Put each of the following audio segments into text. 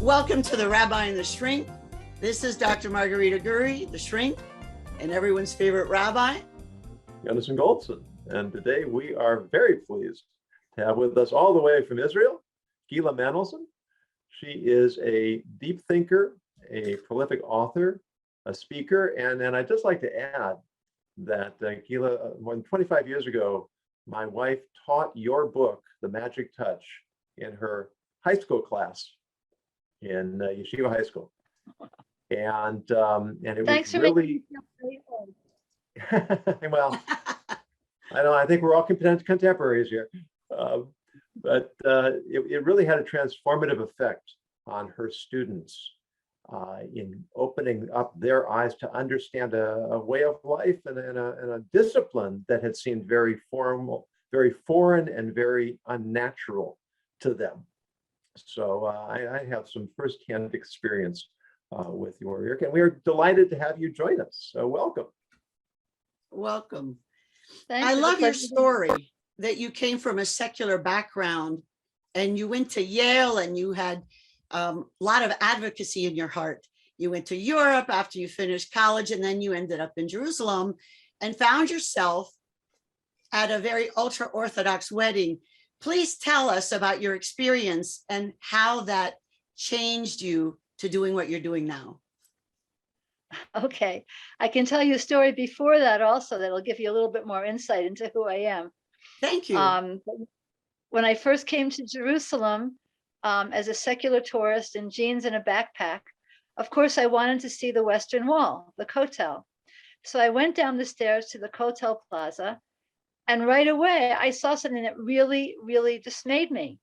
Welcome to the Rabbi and the Shrink. This is Dr. Margarita Gurri, the Shrink, and everyone's favorite rabbi, Yonason Goldson. And today we are very pleased to have with us all the way from Israel, Gila Manolson. She is a deep thinker, a prolific author, a speaker, and I'd just like to add that Gila, more than 25 years ago, my wife taught your book, The Magic Touch, in her high school class in Yeshiva High School. And it Thanks was for really, making me feel very old. well, I think we're all contemporaries here. But it really had a transformative effect on her students in opening up their eyes to understand a way of life and a discipline that had seemed very formal, very foreign, and very unnatural to them. So I have some firsthand experience with your work, and we are delighted to have you join us. So welcome. Welcome. Thanks I for the love your pleasure. story that you came from a secular background and you went to Yale and you had a lot of advocacy in your heart. You went to Europe after you finished college, and then you ended up in Jerusalem and found yourself at a very ultra-Orthodox wedding. Please tell us about your experience and how that changed you to doing what you're doing now. Okay, I can tell you a story before that also that'll give you a little bit more insight into who I am. Thank you. When I first came to Jerusalem as a secular tourist in jeans and a backpack, of course, I wanted to see the Western Wall, the Kotel. So I went down the stairs to the Kotel Plaza, and right away I saw something that really, really dismayed me,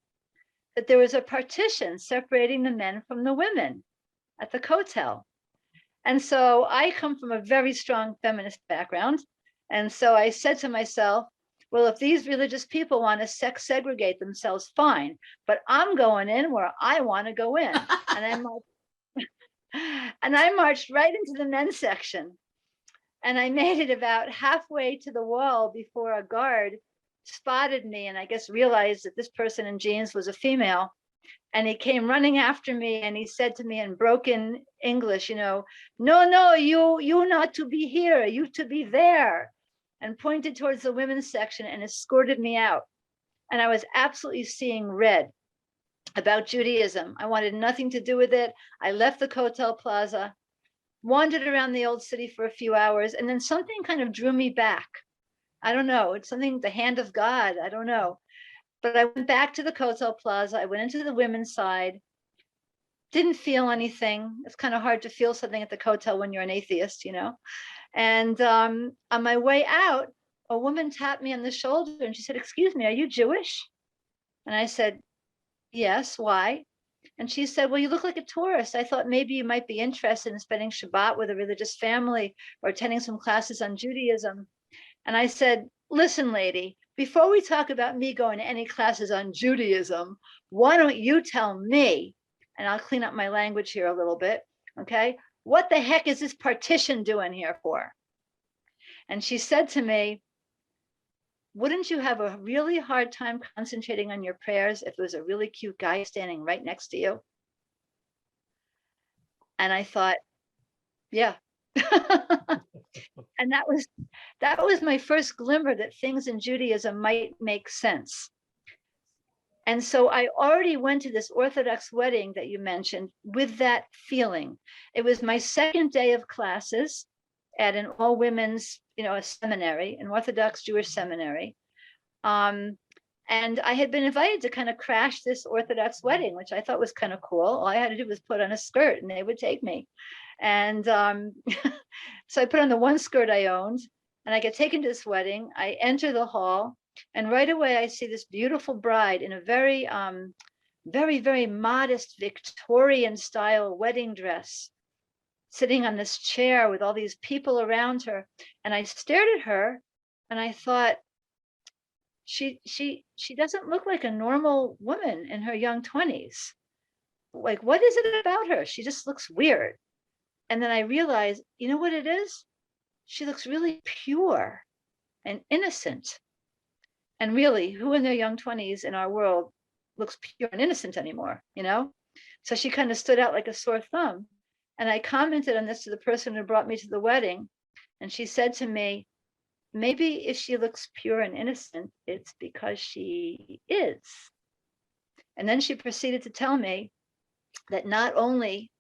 that there was a partition separating the men from the women at the Kotel. And so I come from a very strong feminist background. And so I said to myself, well, if these religious people want to sex segregate themselves, fine, but I'm going in where I want to go in. And I marched right into the men's section. And I made it about halfway to the wall before a guard spotted me and I guess realized that this person in jeans was a female. And he came running after me and he said to me in broken English, no, you not to be here, you to be there, and pointed towards the women's section and escorted me out. And I was absolutely seeing red about Judaism. I wanted nothing to do with it. I left the Kotel Plaza, wandered around the old city for a few hours, and then something kind of drew me back. I don't know, it's something, the hand of God, I don't know. But I went back to the Kotel Plaza. I went into the women's side, didn't feel anything. It's kind of hard to feel something at the Kotel when you're an atheist, And on my way out, a woman tapped me on the shoulder and she said, "Excuse me, are you Jewish?" And I said, "Yes, why?" And she said, "Well, you look like a tourist. I thought maybe you might be interested in spending Shabbat with a religious family or attending some classes on Judaism." And I said, "Listen, lady, before we talk about me going to any classes on Judaism, why don't you tell me," and I'll clean up my language here a little bit, okay? "What the heck is this partition doing here for?" And she said to me, "Wouldn't you have a really hard time concentrating on your prayers if there was a really cute guy standing right next to you?" And I thought, yeah. And that was my first glimmer that things in Judaism might make sense. And so I already went to this Orthodox wedding that you mentioned with that feeling. It was my second day of classes at an all women's, a seminary, an Orthodox Jewish seminary. And I had been invited to kind of crash this Orthodox wedding, which I thought was kind of cool. All I had to do was put on a skirt and they would take me. And so I put on the one skirt I owned and I get taken to this wedding. I enter the hall and right away I see this beautiful bride in a very, very, very modest Victorian style wedding dress, sitting on this chair with all these people around her. And I stared at her and I thought, she doesn't look like a normal woman in her young 20s. Like, what is it about her? She just looks weird. And then I realized, you know what it is? She looks really pure and innocent. And really, who in their young 20s in our world looks pure and innocent anymore, So she kind of stood out like a sore thumb. And I commented on this to the person who brought me to the wedding. And she said to me, maybe if she looks pure and innocent, it's because she is. And then she proceeded to tell me that not only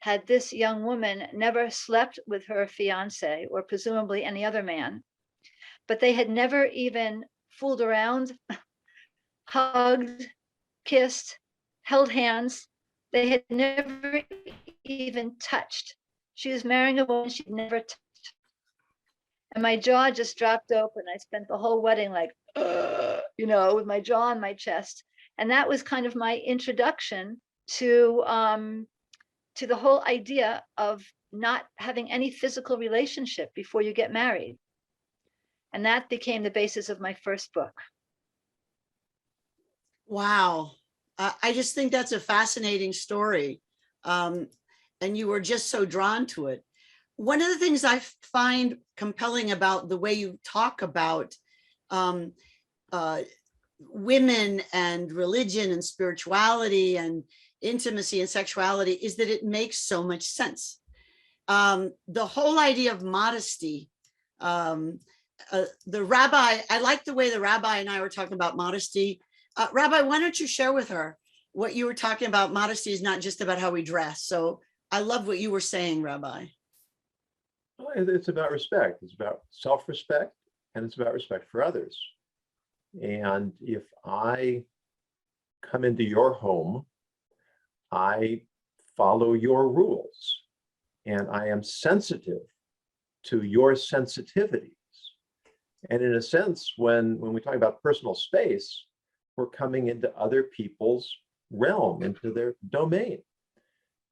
had this young woman never slept with her fiance or presumably any other man, but they had never even fooled around, hugged, kissed, held hands. They had never even touched. She was marrying a woman she'd never touched. And my jaw just dropped open. I spent the whole wedding like, with my jaw on my chest. And that was kind of my introduction to the whole idea of not having any physical relationship before you get married. And that became the basis of my first book. Wow. I just think that's a fascinating story. And you were just so drawn to it. One of the things I find compelling about the way you talk about women and religion and spirituality and intimacy and sexuality is that it makes so much sense. The whole idea of modesty, the rabbi, I like the way the rabbi and I were talking about modesty. Rabbi, why don't you share with her what you were talking about? Modesty is not just about how we dress. So I love what you were saying, Rabbi. It's about respect. It's about self-respect, and it's about respect for others. And if I come into your home, I follow your rules, and I am sensitive to your sensitivities. And in a sense, when we talk about personal space, we're coming into other people's realm, into their domain.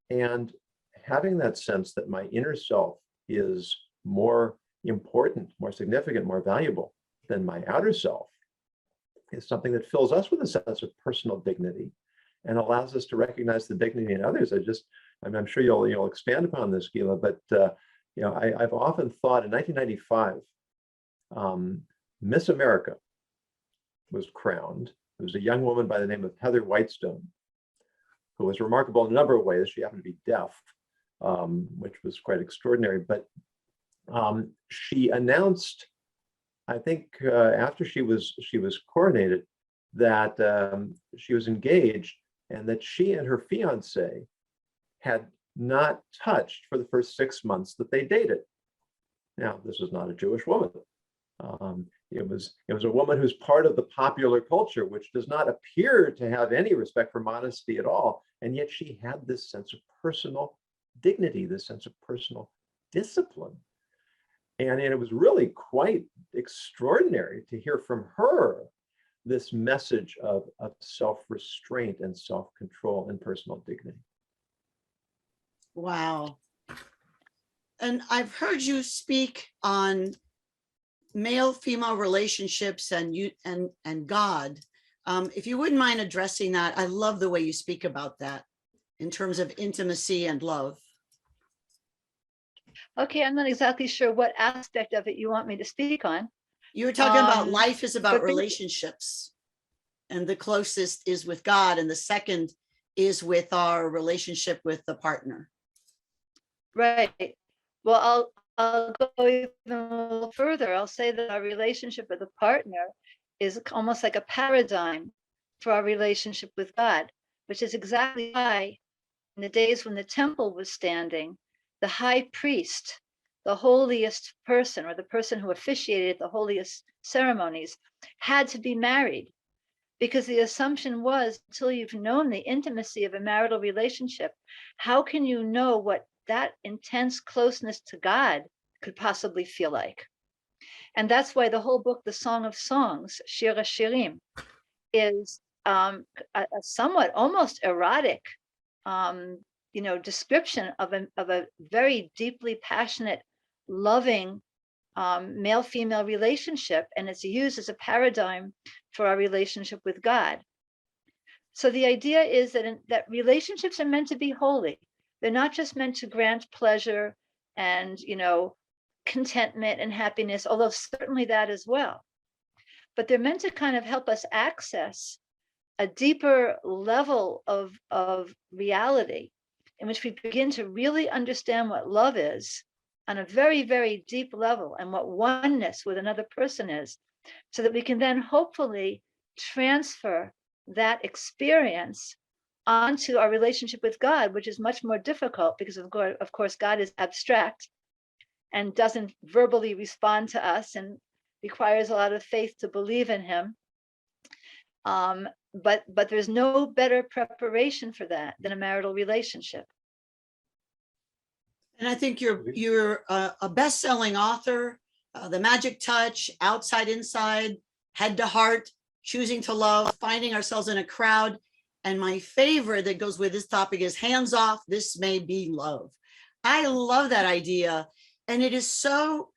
And having that sense that my inner self is more important, more significant, more valuable than my outer self is something that fills us with a sense of personal dignity and allows us to recognize the dignity in others. I'm sure you'll expand upon this, Gila, but I've often thought in 1995, Miss America was crowned. It was a young woman by the name of Heather Whitestone, who was remarkable in a number of ways. She happened to be deaf, which was quite extraordinary. But she announced, I think, after she was coronated, that she was engaged and that she and her fiance had not touched for the first 6 months that they dated. Now, this was not a Jewish woman. It was a woman who's part of the popular culture, which does not appear to have any respect for modesty at all. And yet she had this sense of personal dignity, this sense of personal discipline. And it was really quite extraordinary to hear from her this message of self-restraint and self-control and personal dignity. Wow. And I've heard you speak on male-female relationships and God. If you wouldn't mind addressing that, I love the way you speak about that in terms of intimacy and love. Okay, I'm not exactly sure what aspect of it you want me to speak on. You were talking about life is about but- relationships, and the closest is with God, and the second is with our relationship with the partner. Right. Well, I'll go even a little further. I'll say that our relationship with a partner is almost like a paradigm for our relationship with God, which is exactly why in the days when the temple was standing, the high priest, the holiest person, or the person who officiated the holiest ceremonies, had to be married, because the assumption was, until you've known the intimacy of a marital relationship, how can you know what that intense closeness to God could possibly feel like? And that's why the whole book, The Song of Songs, Shir HaShirim, is a somewhat almost erotic description of a very deeply passionate, loving male-female relationship, and it's used as a paradigm for our relationship with God. So the idea is that relationships are meant to be holy. They're not just meant to grant pleasure and contentment and happiness, although certainly that as well. But they're meant to kind of help us access a deeper level of reality in which we begin to really understand what love is on a very, very deep level, and what oneness with another person is, so that we can then hopefully transfer that experience onto our relationship with God, which is much more difficult because of course, God is abstract and doesn't verbally respond to us and requires a lot of faith to believe in him. But there's no better preparation for that than a marital relationship. And I think you're a best-selling author, The Magic Touch, Outside Inside, Head to Heart, Choosing to Love, Finding Ourselves in a Crowd. And my favorite that goes with this topic is Hands Off, This May Be Love. I love that idea. And it is so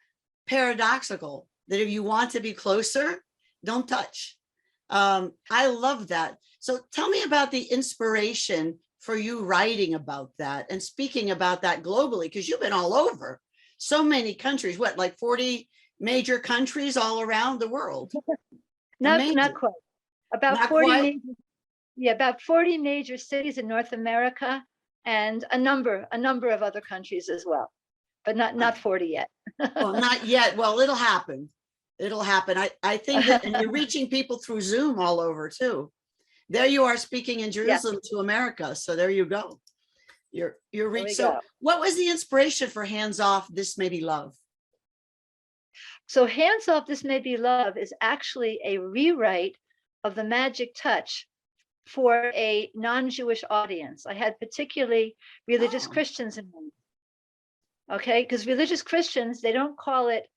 paradoxical that if you want to be closer, don't touch. I love that. So tell me about the inspiration for you writing about that and speaking about that globally, because you've been all over so many countries, what, like 40 major countries all around the world? Not Amazing. quite. About Not 40 quite? major, about 40 major cities in North America, and a number of other countries as well, but not 40 yet. Well, not yet. Well, it'll happen. It'll happen. I think that, and you're reaching people through Zoom all over too. There you are speaking in Jerusalem to America. So there you go. You're reached. So what was the inspiration for Hands Off, This May Be Love? So Hands Off, This May Be Love is actually a rewrite of The Magic Touch for a non-Jewish audience. I had particularly religious Christians in mind. Okay, because religious Christians, they don't call it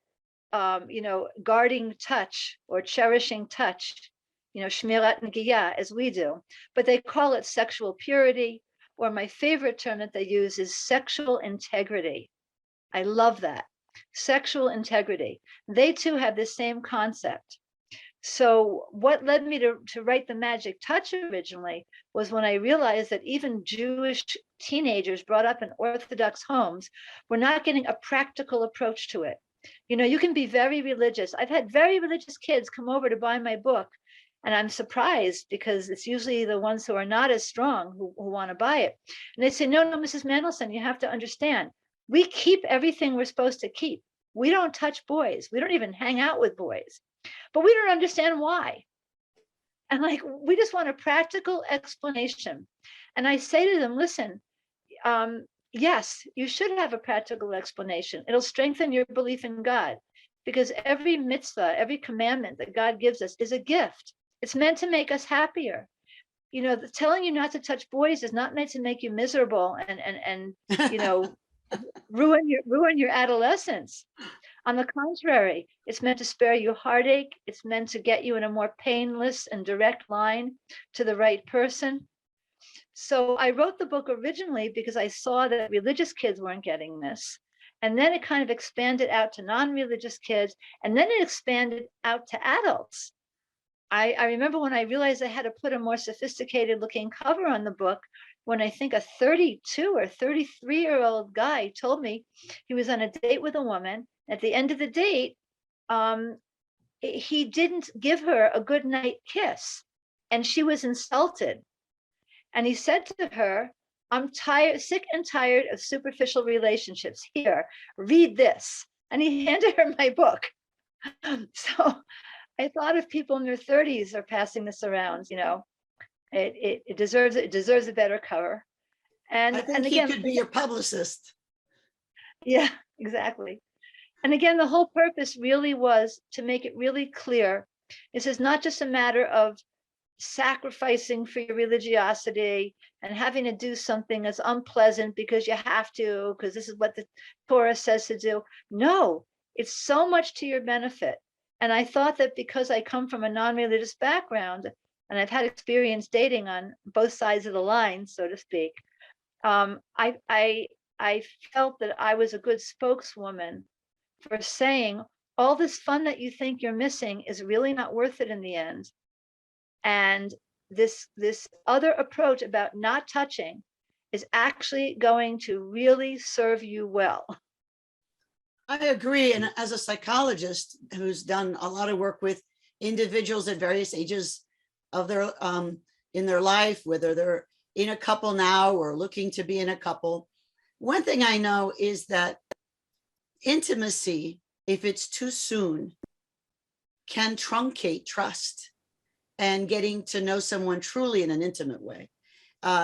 guarding touch or cherishing touch, shmirat negiah, as we do, but they call it sexual purity, or my favorite term that they use is sexual integrity. I love that. Sexual integrity. They too have the same concept. So what led me to write The Magic Touch originally was when I realized that even Jewish teenagers brought up in Orthodox homes were not getting a practical approach to it. You can be very religious. I've had very religious kids come over to buy my book, and I'm surprised because it's usually the ones who are not as strong who want to buy it. And they say, no, Mrs. Manolson, you have to understand, we keep everything we're supposed to keep. We don't touch boys. We don't even hang out with boys, but we don't understand why. And we just want a practical explanation. And I say to them, listen, yes, you should have a practical explanation. It'll strengthen your belief in God, because every mitzvah, every commandment that God gives us is a gift. It's meant to make us happier. Telling you not to touch boys is not meant to make you miserable and ruin your adolescence. On the contrary, it's meant to spare you heartache. It's meant to get you in a more painless and direct line to the right person. So I wrote the book originally because I saw that religious kids weren't getting this. And then it kind of expanded out to non-religious kids. And then it expanded out to adults. I remember when I realized I had to put a more sophisticated looking cover on the book, when I think a 32 or 33-year-old guy told me he was on a date with a woman. At the end of the date, he didn't give her a good night kiss, and she was insulted. And he said to her, I'm sick and tired of superficial relationships. Here, read this. And he handed her my book. So I thought if people in their 30s are passing this around, it deserves a better cover. And I think and again, he could be your publicist. Yeah, exactly. And again, the whole purpose really was to make it really clear. This is not just a matter of sacrificing for your religiosity and having to do something that's unpleasant because you have to, because this is what the Torah says to do. No, it's so much to your benefit. And I thought that because I come from a non-religious background and I've had experience dating on both sides of the line, so to speak, I felt that I was a good spokeswoman for saying all this fun that you think you're missing is really not worth it in the end. And this other approach about not touching is actually going to really serve you well. I agree. And as a psychologist who's done a lot of work with individuals at various ages of their in their life, whether they're in a couple now or looking to be in a couple. One thing I know is that intimacy, if it's too soon, can truncate trust and getting to know someone truly in an intimate way.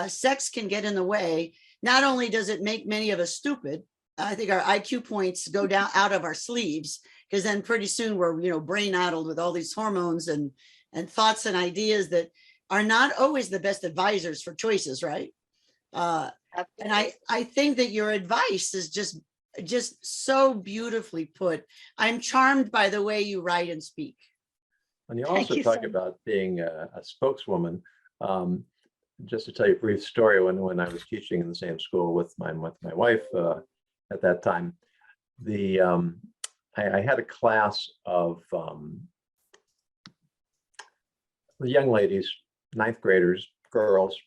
Sex can get in the way. Not only does it make many of us stupid, I think our IQ points go down out of our sleeves, because then pretty soon we're, brain addled with all these hormones and thoughts and ideas that are not always the best advisors for choices, right? And I think that your advice is just so beautifully put. I'm charmed by the way you write and speak. And you Thank also you talk so about being a spokeswoman. Just to tell you a brief story, when I was teaching in the same school with my wife at that time, I had a class of the young ladies, ninth graders, girls,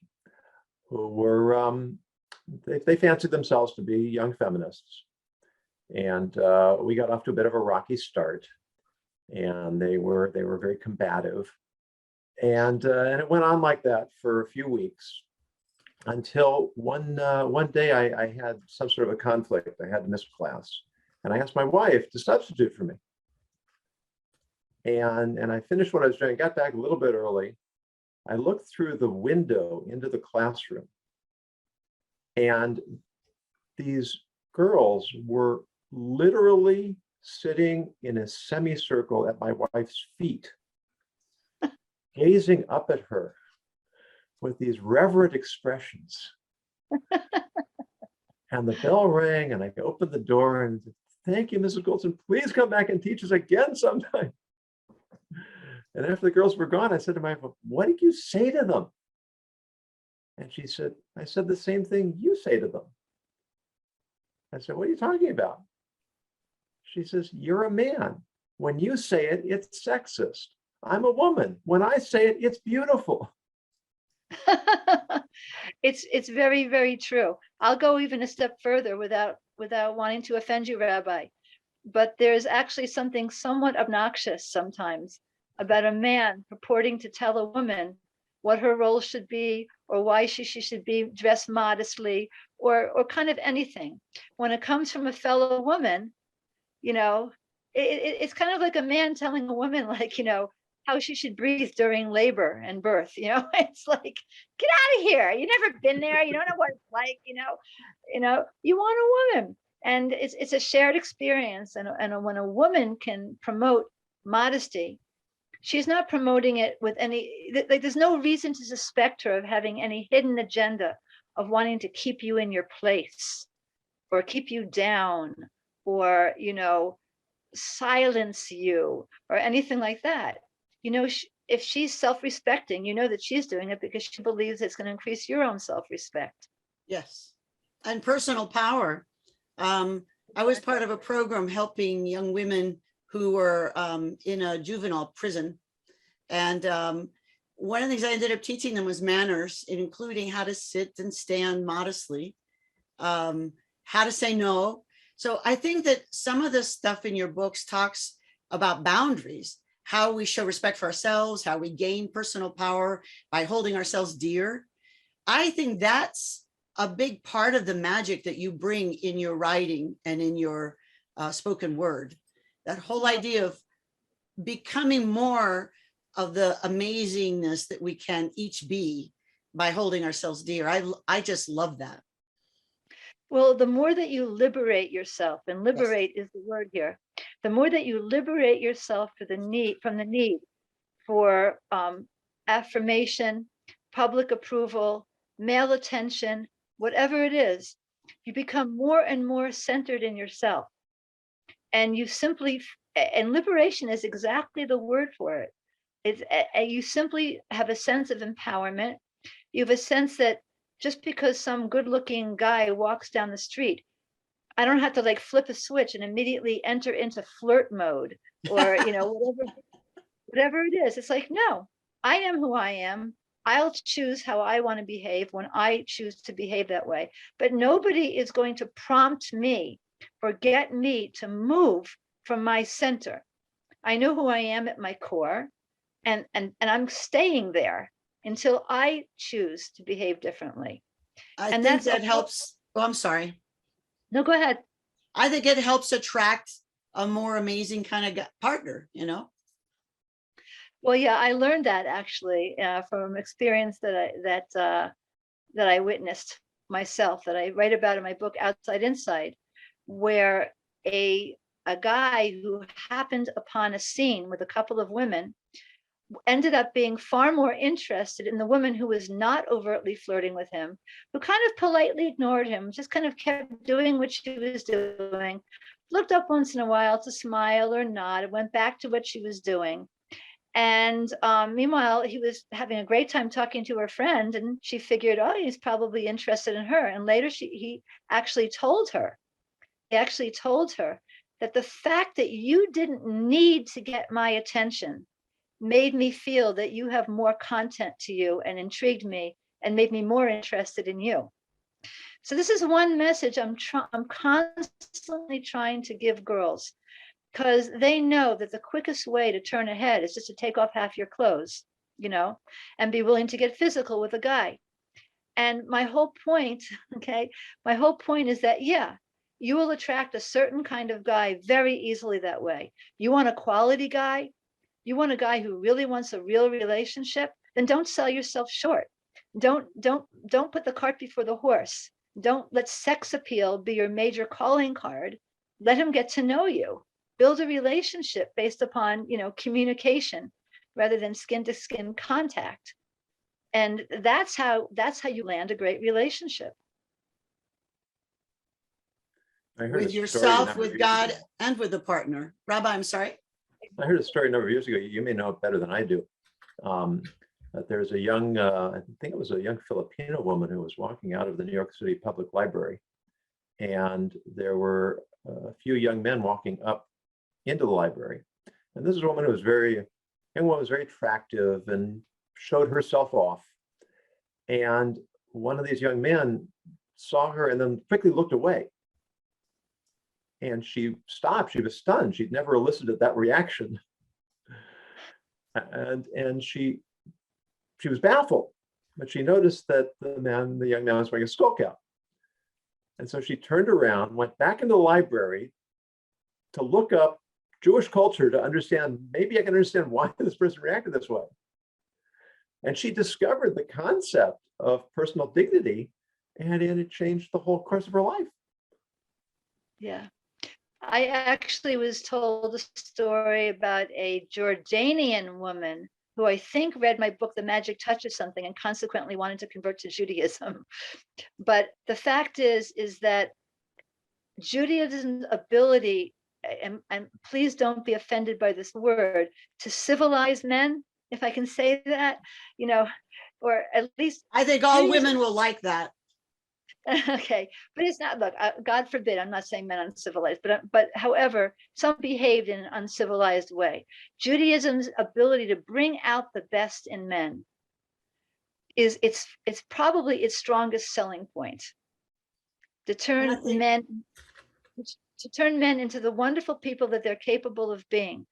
who were they fancied themselves to be young feminists, and we got off to a bit of a rocky start, and they were very combative, and it went on like that for a few weeks until one day I had some sort of a conflict. I had to miss class, and I asked my wife to substitute for me. And I finished what I was doing, got back a little bit early. I looked through the window into the classroom, and these girls were literally sitting in a semicircle at my wife's feet, gazing up at her with these reverent expressions. And the bell rang, and I opened the door and said, "Thank you, Mrs. Goldson. Please come back and teach us again sometime." And after the girls were gone, I said to my wife, "What did you say to them?" And she said, "I said the same thing you say to them." I said, "What are you talking about?" She says, "You're a man. When you say it, it's sexist. I'm a woman. When I say it, it's beautiful." It's very, very true. I'll go even a step further without wanting to offend you, Rabbi. But there's actually something somewhat obnoxious sometimes about a man purporting to tell a woman what her role should be, or why she should be dressed modestly, or kind of anything. When it comes from a fellow woman, it's kind of like a man telling a woman, like, how she should breathe during labor and birth. It's like, get out of here. You've never been there. You don't know what it's like. You want a woman, and it's a shared experience. And when a woman can promote modesty, she's not promoting it with any, like, there's no reason to suspect her of having any hidden agenda of wanting to keep you in your place, or keep you down, or silence you, or anything like that. If she's self-respecting, that she's doing it because she believes it's going to increase your own self-respect. Yes. And personal power. I was part of a program helping young women who were in a juvenile prison. And one of the things I ended up teaching them was manners, including how to sit and stand modestly, how to say no. So I think that some of the stuff in your books talks about boundaries, how we show respect for ourselves, how we gain personal power by holding ourselves dear. I think that's a big part of the magic that you bring in your writing and in your spoken word. That whole idea of becoming more of the amazingness that we can each be by holding ourselves dear. I just love that. Well, the more that you liberate yourself, and liberate is the word here, the more that you liberate yourself from the need for affirmation, public approval, male attention, whatever it is, you become more and more centered in yourself. And and liberation is exactly the word for it. You simply have a sense of empowerment. You have a sense that just because some good-looking guy walks down the street, I don't have to like flip a switch and immediately enter into flirt mode, or whatever it is. It's like, no, I am who I am. I'll choose how I want to behave when I choose to behave that way. But nobody is going to prompt me or get me to move from my center. I know who I am at my core, and I'm staying there. until I choose to behave differently. I And think that's that a- helps. Oh, I'm sorry. No, go ahead. I think it helps attract a more amazing kind of partner, you know? Well, yeah, I learned that actually from experience that I witnessed myself, that I write about in my book Outside Inside, where a guy who happened upon a scene with a couple of women ended up being far more interested in the woman who was not overtly flirting with him, who kind of politely ignored him, just kind of kept doing what she was doing, looked up once in a while to smile or nod, and went back to what she was doing. And meanwhile, he was having a great time talking to her friend, and she figured, oh, he's probably interested in her. And later, he actually told her, that the fact that you didn't need to get my attention made me feel that you have more content to you and intrigued me and made me more interested in you. So this is one message I'm constantly trying to give girls, because they know that the quickest way to turn ahead is just to take off half your clothes, and be willing to get physical with a guy. And my whole point, okay, is that, yeah, you will attract a certain kind of guy very easily that way. You want a quality guy? You want a guy who really wants a real relationship? Then don't sell yourself short. Don't put the cart before the horse. Don't let sex appeal be your major calling card. Let him get to know you. Build a relationship based upon, communication rather than skin to skin contact. And that's how you land a great relationship. I heard a With story a yourself, number of with years God, ago. and with the partner. Rabbi, I'm sorry. I heard a story a number of years ago. You may know it better than I do. That there's a young, I think it was a young Filipino woman who was walking out of the New York City Public Library, and there were a few young men walking up into the library. And this is a woman who was very attractive and showed herself off. And one of these young men saw her and then quickly looked away. And she stopped. She was stunned. She'd never elicited that reaction. And she was baffled, but she noticed that the young man was wearing a skull cap. And so she turned around, went back into the library to look up Jewish culture to understand, maybe I can understand why this person reacted this way. And she discovered the concept of personal dignity, and it changed the whole course of her life. Yeah. I actually was told a story about a Jordanian woman who I think read my book, The Magic Touch of Something, and consequently wanted to convert to Judaism. But the fact is that Judaism's ability, and please don't be offended by this word, to civilize men, if I can say that, or at least I think all Judaism- women will like that. Okay, but it's not, look, God forbid, I'm not saying men uncivilized, but however, some behaved in an uncivilized way. Judaism's ability to bring out the best in men it's probably its strongest selling point. To turn men into the wonderful people that they're capable of being.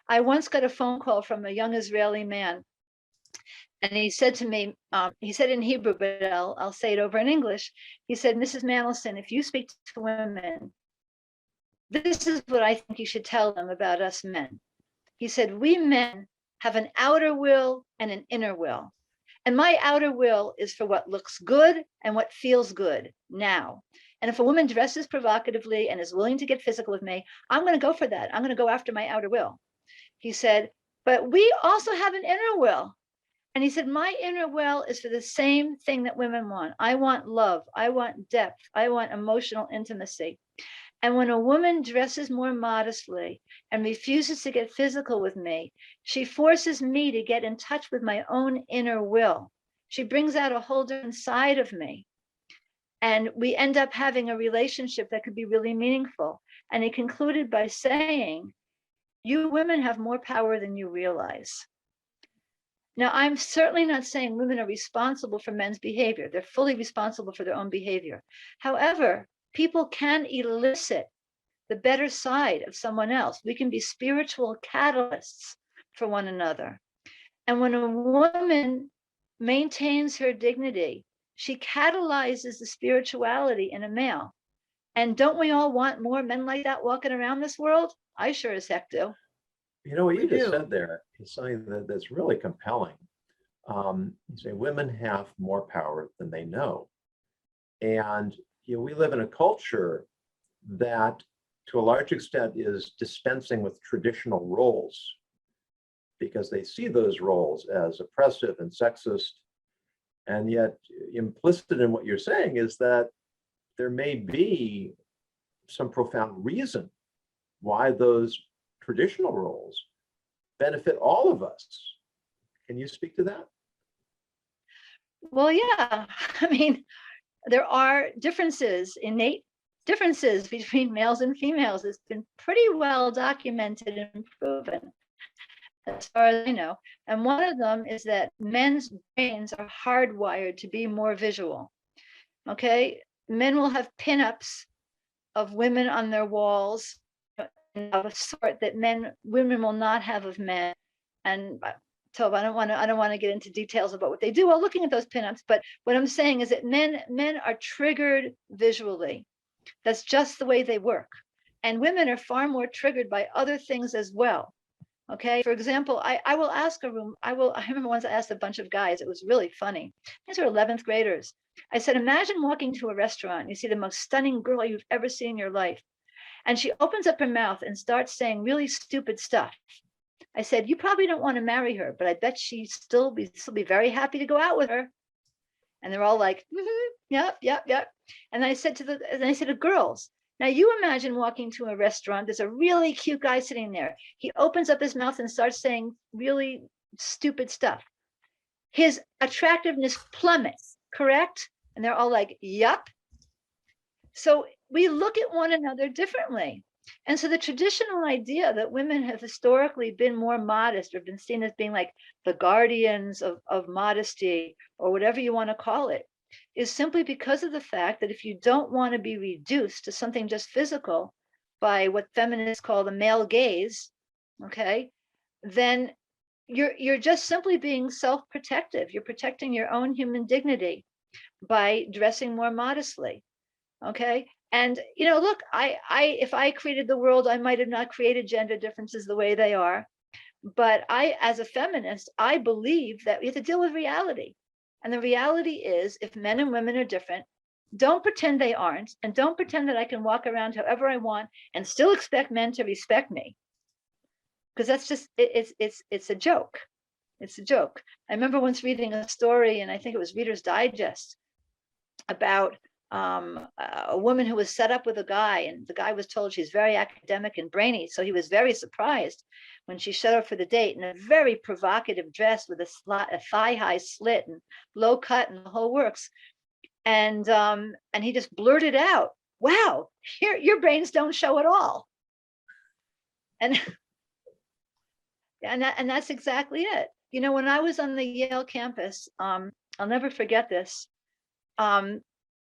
I once got a phone call from a young Israeli man, and he said to me, he said in Hebrew, but I'll say it over in English. He said, Mrs. Manolson, if you speak to women, this is what I think you should tell them about us men. He said, we men have an outer will and an inner will. And my outer will is for what looks good and what feels good now. And if a woman dresses provocatively and is willing to get physical with me, I'm going to go for that. I'm going to go after my outer will. He said, but we also have an inner will. And he said, my inner will is for the same thing that women want. I want love. I want depth. I want emotional intimacy. And when a woman dresses more modestly and refuses to get physical with me, she forces me to get in touch with my own inner will. She brings out a whole different side of me. And we end up having a relationship that could be really meaningful. And he concluded by saying, you women have more power than you realize. Now, I'm certainly not saying women are responsible for men's behavior. They're fully responsible for their own behavior. However, people can elicit the better side of someone else. We can be spiritual catalysts for one another. And when a woman maintains her dignity. She catalyzes the spirituality in a male. And don't we all want more men like that walking around this world? I sure as heck do. You know, what We you just do. said there is something that's really compelling. You say women have more power than they know. And we live in a culture that to a large extent is dispensing with traditional roles because they see those roles as oppressive and sexist. And yet implicit in what you're saying is that there may be some profound reason why those traditional roles benefit all of us. Can you speak to that? Well, yeah. I mean, there are differences, innate differences between males and females. It's been pretty well documented and proven, as far as I know. And one of them is that men's brains are hardwired to be more visual. Okay, men will have pinups of women on their walls of a sort that women will not have of men. And so I don't want to get into details about what they do while looking at those pinups. But what I'm saying is that men are triggered visually. That's just the way they work. And women are far more triggered by other things as well. Okay, for example, I will ask I remember once I asked a bunch of guys, it was really funny. These are 11th graders. I said, imagine walking to a restaurant and you see the most stunning girl you've ever seen in your life. And she opens up her mouth and starts saying really stupid stuff. I said, you probably don't want to marry her, but I bet she'd still be very happy to go out with her. And they're all like, yep. And I said to girls, now you imagine walking to a restaurant, there's a really cute guy sitting there. He opens up his mouth and starts saying really stupid stuff. His attractiveness plummets, correct? And they're all like, yup. So we look at one another differently. And so the traditional idea that women have historically been more modest or been seen as being like the guardians of modesty or whatever you want to call it is simply because of the fact that if you don't want to be reduced to something just physical by what feminists call the male gaze, okay, then you're just simply being self-protective. You're protecting your own human dignity by dressing more modestly. Okay. And, look, if I created the world, I might have not created gender differences the way they are. But as a feminist, I believe that we have to deal with reality. And the reality is, if men and women are different, don't pretend they aren't. And don't pretend that I can walk around however I want and still expect men to respect me. Because that's just, it's a joke. It's a joke. I remember once reading a story, and I think it was Reader's Digest, about a woman who was set up with a guy, and the guy was told she's very academic and brainy. So he was very surprised when she showed up for the date in a very provocative dress with a thigh-high slit and low cut and the whole works. And he just blurted out, "Wow, your brains don't show at all." And that's exactly it. When I was on the Yale campus, I'll never forget this.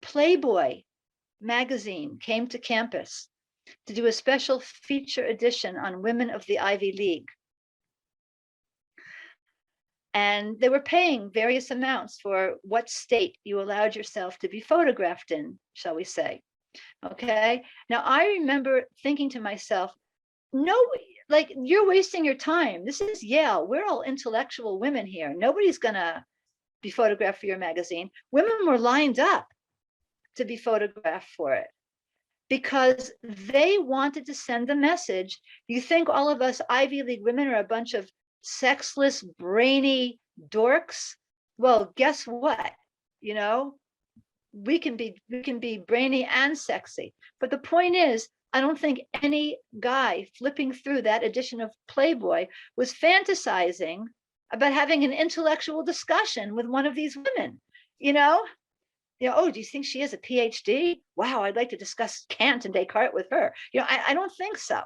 Playboy magazine came to campus to do a special feature edition on women of the Ivy League. And they were paying various amounts for what state you allowed yourself to be photographed in, shall we say. Okay. Now, I remember thinking to myself, no, like, you're wasting your time. This is Yale. We're all intellectual women here. Nobody's going to be photographed for your magazine. Women were lined up to be photographed for it because they wanted to send the message. You think all of us Ivy League women are a bunch of sexless, brainy dorks? Well, guess what? We can be brainy and sexy. But the point is, I don't think any guy flipping through that edition of Playboy was fantasizing about having an intellectual discussion with one of these women. Oh, do you think she has a PhD? Wow, I'd like to discuss Kant and Descartes with her. I don't think so.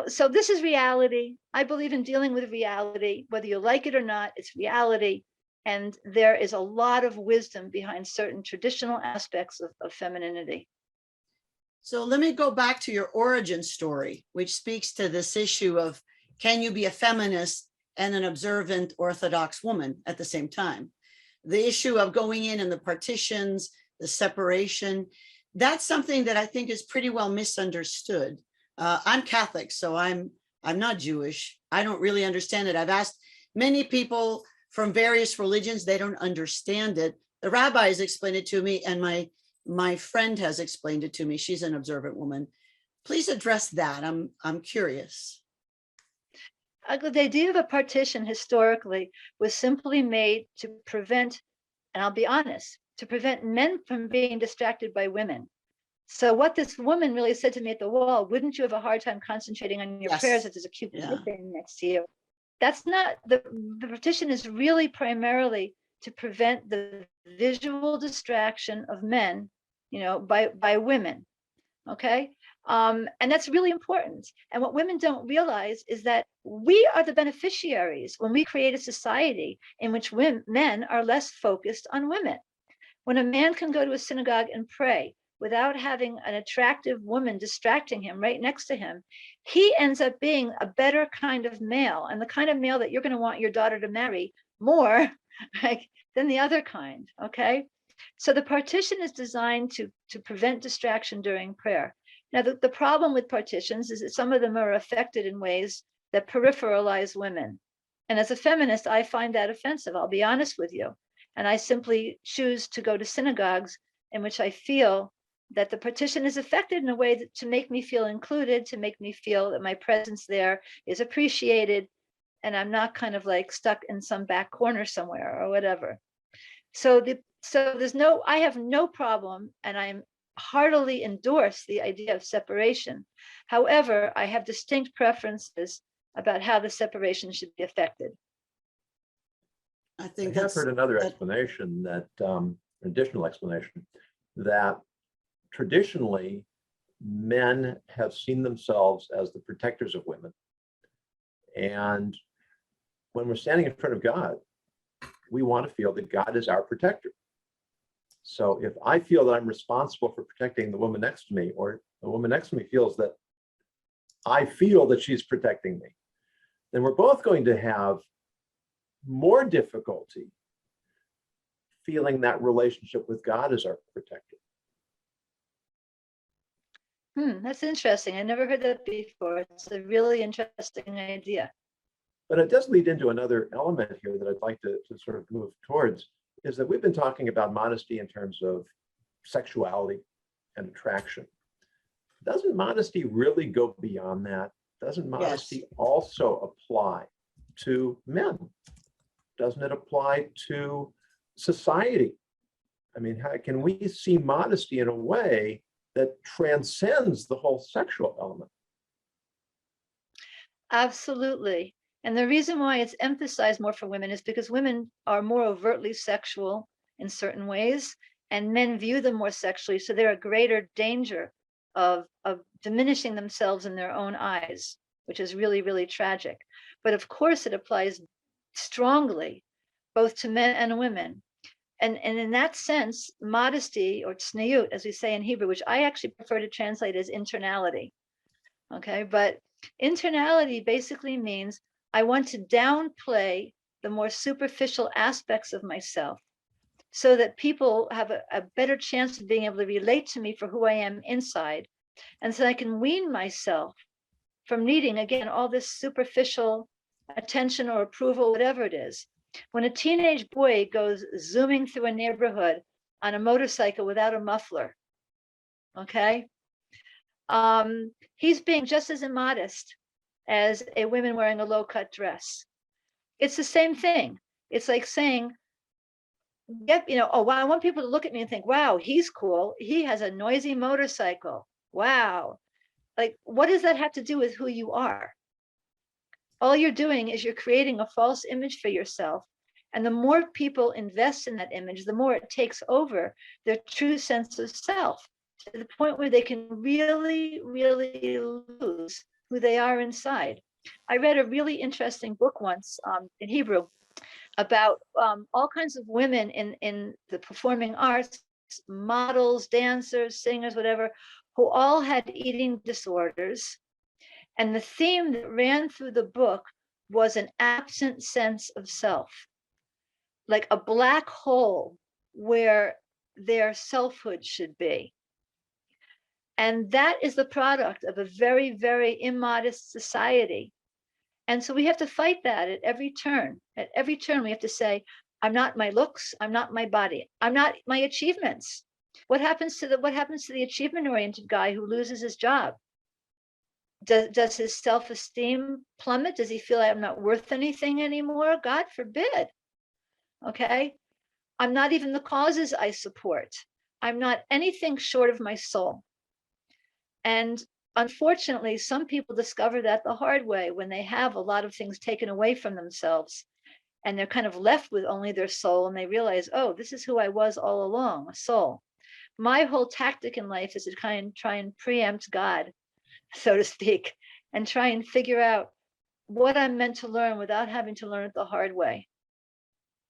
So this is reality. I believe in dealing with reality, whether you like it or not, it's reality. And there is a lot of wisdom behind certain traditional aspects of femininity. So let me go back to your origin story, which speaks to this issue of, can you be a feminist and an observant Orthodox woman at the same time. The issue of going in and the partitions, the separation, that's something that I think is pretty well misunderstood. I'm Catholic, so I'm not Jewish. I don't really understand it. I've asked many people from various religions, they don't understand it. The rabbis explained it to me, and my friend has explained it to me. She's an observant woman. Please address that. I'm curious. The idea of a partition historically was simply made to prevent, and I'll be honest, to prevent men from being distracted by women. So what this woman really said to me at the wall, wouldn't you have a hard time concentrating on your prayers if there's a cute boy thing next to you? That's not, the partition is really primarily to prevent the visual distraction of men, by women, okay? And that's really important. And what women don't realize is that we are the beneficiaries when we create a society in which men are less focused on women. When a man can go to a synagogue and pray without having an attractive woman distracting him right next to him, he ends up being a better kind of male, and the kind of male that you're going to want your daughter to marry more than the other kind, okay? So the partition is designed to prevent distraction during prayer. Now, the problem with partitions is that some of them are affected in ways that peripheralize women. And as a feminist, I find that offensive, I'll be honest with you. And I simply choose to go to synagogues in which I feel that the partition is affected in a way to make me feel included, to make me feel that my presence there is appreciated, and I'm not kind of like stuck in some back corner somewhere or whatever. So I have no problem, and I'm heartily endorse the idea of separation. However, I have distinct preferences about how the separation should be affected. I think I have heard another explanation that, additional explanation, that traditionally men have seen themselves as the protectors of women. And when we're standing in front of God, we want to feel that God is our protector. So if I feel that I'm responsible for protecting the woman next to me, or the woman next to me feels that I feel that she's protecting me, then we're both going to have more difficulty feeling that relationship with God as our protector. That's interesting. I never heard that before. It's a really interesting idea. But it does lead into another element here that I'd like to sort of move towards, is that we've been talking about modesty in terms of sexuality and attraction. Doesn't modesty really go beyond that? Doesn't modesty also apply to men? Doesn't it apply to society? I mean, how can we see modesty in a way that transcends the whole sexual element? Absolutely. And the reason why it's emphasized more for women is because women are more overtly sexual in certain ways, and men view them more sexually. So they're a greater danger of diminishing themselves in their own eyes, which is really, really tragic. But of course, it applies strongly both to men and women. And in that sense, modesty, or tzniut, as we say in Hebrew, which I actually prefer to translate as internality. Okay, but internality basically means I want to downplay the more superficial aspects of myself so that people have a better chance of being able to relate to me for who I am inside. And so I can wean myself from needing, again, all this superficial attention or approval, whatever it is. When a teenage boy goes zooming through a neighborhood on a motorcycle without a muffler, okay, he's being just as immodest as a woman wearing a low-cut dress. It's the same thing. It's like saying, oh, wow, I want people to look at me and think, wow, he's cool. He has a noisy motorcycle. Wow. Like, what does that have to do with who you are? All you're doing is you're creating a false image for yourself. And the more people invest in that image, the more it takes over their true sense of self, to the point where they can really, really lose who they are inside. I read a really interesting book once in Hebrew about all kinds of women in the performing arts, models, dancers, singers, whatever, who all had eating disorders. And the theme that ran through the book was an absent sense of self, like a black hole where their selfhood should be. And that is the product of a very, very immodest society. And so we have to fight that at every turn. At every turn, we have to say, I'm not my looks, I'm not my body, I'm not my achievements. What happens to the achievement-oriented guy who loses his job? Does his self-esteem plummet? Does he feel like I'm not worth anything anymore? God forbid. Okay. I'm not even the causes I support. I'm not anything short of my soul. And unfortunately, some people discover that the hard way when they have a lot of things taken away from themselves and they're kind of left with only their soul, and they realize, oh, this is who I was all along, a soul. My whole tactic in life is to try and preempt God, so to speak, and try and figure out what I'm meant to learn without having to learn it the hard way.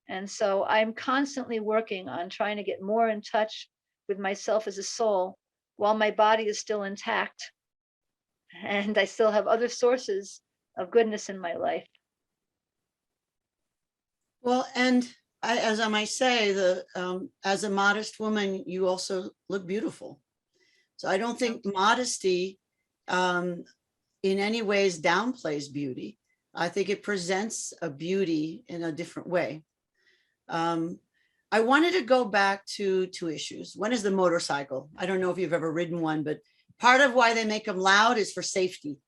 And so I'm constantly working on trying to get more in touch with myself as a soul while my body is still intact. And I still have other sources of goodness in my life. Well, and as I might say, as a modest woman, you also look beautiful. So I don't think modesty in any ways downplays beauty. I think it presents a beauty in a different way. I wanted to go back to two issues. One is the motorcycle. I don't know if you've ever ridden one, but part of why they make them loud is for safety,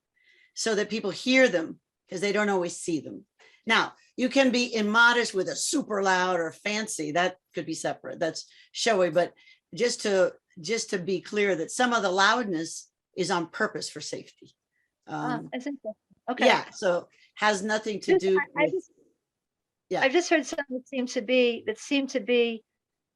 so that people hear them because they don't always see them. Now, you can be immodest with a super loud or fancy, that could be separate. That's showy, but just to be clear that some of the loudness is on purpose for safety. I think so. Okay. Yeah, so has nothing to do with. I just heard something that seemed to be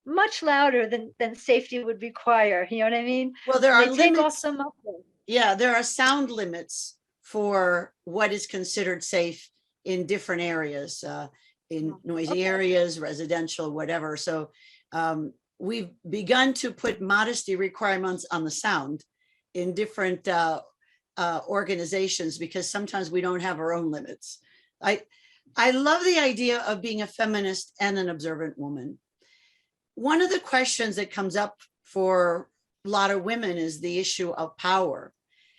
much louder than safety would require. You know what I mean? Well, there are They take off limits. some mufflers. Yeah, there are sound limits for what is considered safe in different areas, in noisy areas, residential, whatever. So we've begun to put modesty requirements on the sound in different organizations, because sometimes we don't have our own limits. I love the idea of being a feminist and an observant woman. One of the questions that comes up for a lot of women is the issue of power.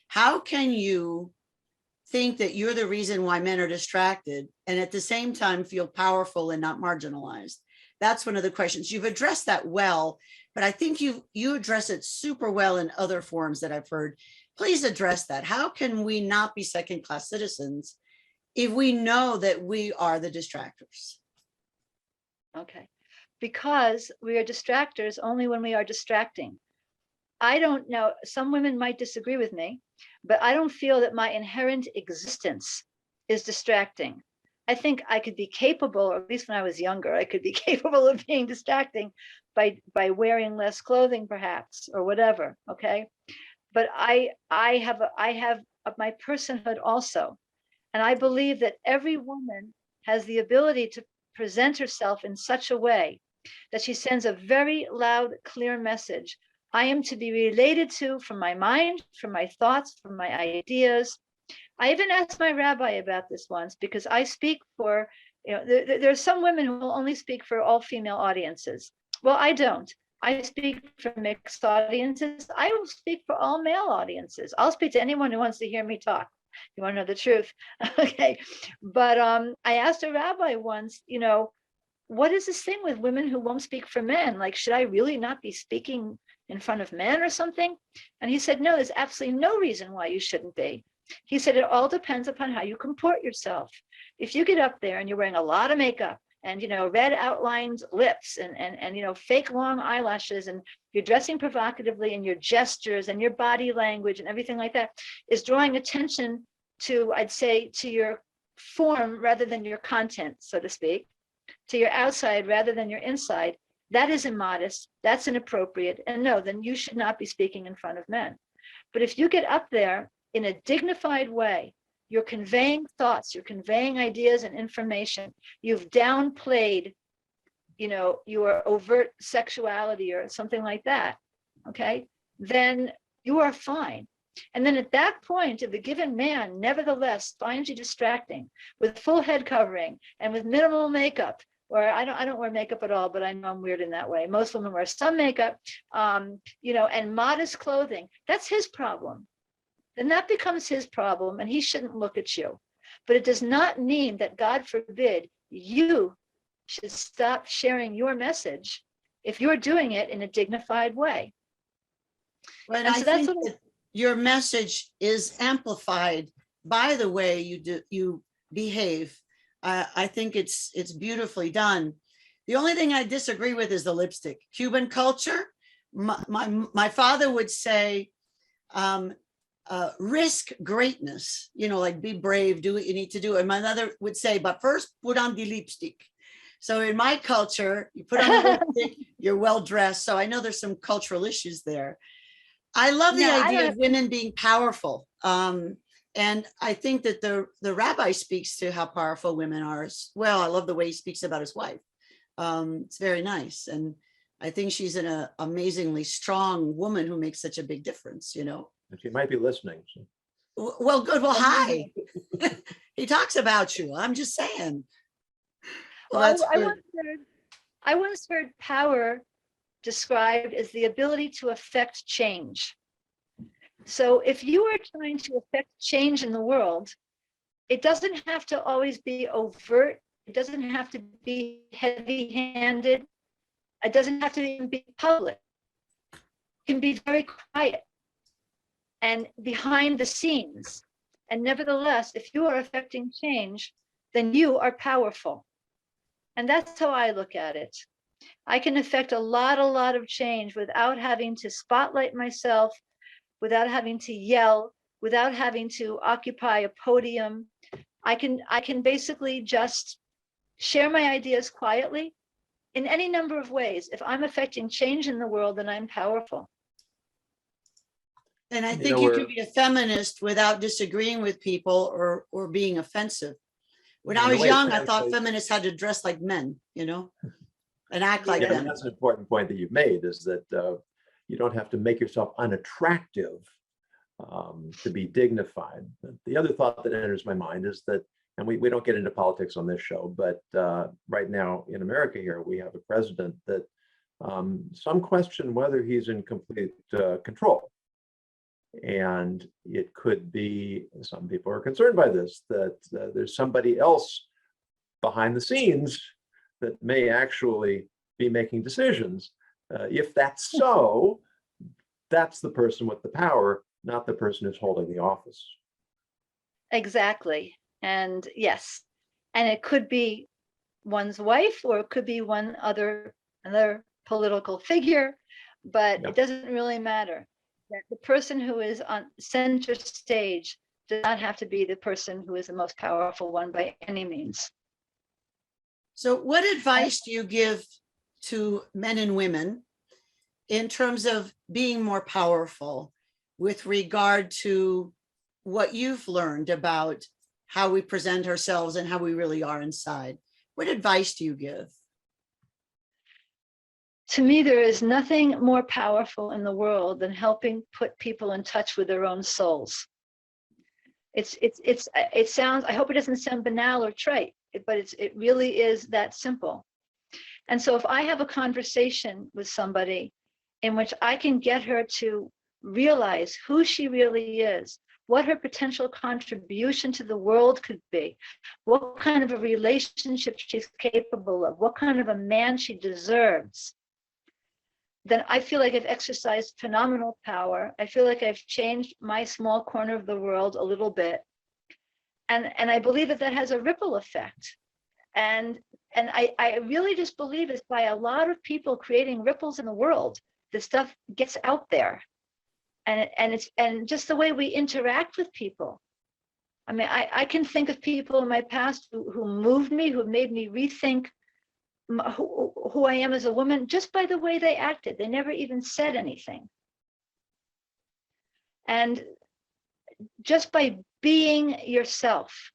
How can you think that you're the reason why men are distracted and at the same time feel powerful and not marginalized? That's one of the questions. You've addressed that well, but I think you address it super well in other forums that I've heard. Please address that. How can we not be second-class citizens if we know that we are the distractors? Okay. Because we are distractors only when we are distracting. I don't know, some women might disagree with me, but I don't feel that my inherent existence is distracting. I think I could be capable, or at least when I was younger, I could be capable of being distracting by wearing less clothing, perhaps, or whatever. Okay. But I have my personhood also. And I believe that every woman has the ability to present herself in such a way that she sends a very loud, clear message. I am to be related to from my mind, from my thoughts, from my ideas. I even asked my rabbi about this once, because I speak for, there are some women who will only speak for all female audiences. Well, I don't. I speak for mixed audiences. I will speak for all male audiences. I'll speak to anyone who wants to hear me talk. You want to know the truth? Okay. But I asked a rabbi once, what is this thing with women who won't speak for men? Like, should I really not be speaking in front of men or something? And he said, no, there's absolutely no reason why you shouldn't be. He said, it all depends upon how you comport yourself. If you get up there and you're wearing a lot of makeup and, red outlined lips and fake long eyelashes, and you're dressing provocatively, and your gestures and your body language and everything like that is drawing attention to, I'd say, to your form rather than your content, so to speak, to your outside rather than your inside, that is immodest, that's inappropriate, and no, then you should not be speaking in front of men. But if you get up there in a dignified way, you're conveying thoughts, you're conveying ideas and information, you've downplayed, your overt sexuality or something like that, okay, then you are fine. And then at that point, if a given man nevertheless finds you distracting with full head covering and with minimal makeup, or I don't wear makeup at all, but I know I'm weird in that way. Most women wear some makeup, and modest clothing. That's his problem. Then that becomes his problem, and he shouldn't look at you. But it does not mean that, God forbid, you should stop sharing your message if you're doing it in a dignified way. Well, And I so that's think what that your message is amplified by the way you behave. I think it's beautifully done. The only thing I disagree with is the lipstick. Cuban culture. My father would say, risk greatness. Like be brave, do what you need to do. And my mother would say, but first put on the lipstick. So in my culture, you put on the lipstick, you're well dressed. So I know there's some cultural issues there. I love the No, I idea don't- of women being powerful. And I think that the rabbi speaks to how powerful women are as well. I love the way he speaks about his wife. It's very nice. And I think she's an amazingly strong woman who makes such a big difference, And she might be listening. So. Well, good. Well, hi. He talks about you. I'm just saying. Well, that's good. I once heard power described as the ability to affect change. So if you are trying to affect change in the world, it doesn't have to always be overt. It doesn't have to be heavy-handed. It doesn't have to even be public. It can be very quiet and behind the scenes. And nevertheless, if you are affecting change, then you are powerful. And that's how I look at it. I can affect a lot of change without having to spotlight myself, without having to yell, without having to occupy a podium. I can basically just share my ideas quietly in any number of ways. If I'm affecting change in the world, then I'm powerful. And I think you can be a feminist without disagreeing with people or being offensive. When I was young, I thought feminists had to dress like men, and act like them. That's an important point that you've made, is that you don't have to make yourself unattractive to be dignified. The other thought that enters my mind is that, and we don't get into politics on this show, but right now in America here, we have a president that some question whether he's in complete control. And it could be, some people are concerned by this, that there's somebody else behind the scenes that may actually be making decisions. If that's so, that's the person with the power, not the person who's holding the office. Exactly. And yes, and it could be one's wife, or it could be another political figure, but It doesn't really matter. That the person who is on center stage does not have to be the person who is the most powerful one by any means. So what advice do you give to men and women in terms of being more powerful with regard to what you've learned about how we present ourselves and how we really are inside? What advice do you give? To me, there is nothing more powerful in the world than helping put people in touch with their own souls. It sounds, I hope it doesn't sound banal or trite, but it really is that simple. And so if I have a conversation with somebody in which I can get her to realize who she really is, what her potential contribution to the world could be, what kind of a relationship she's capable of, what kind of a man she deserves, then I feel like I've exercised phenomenal power. I feel like I've changed my small corner of the world a little bit. And I believe that has a ripple effect. And I really just believe it's by a lot of people creating ripples in the world, the stuff gets out there. And just the way we interact with people. I mean, I can think of people in my past who moved me, who made me rethink who I am as a woman, just by the way they acted. They never even said anything. And just by being yourself.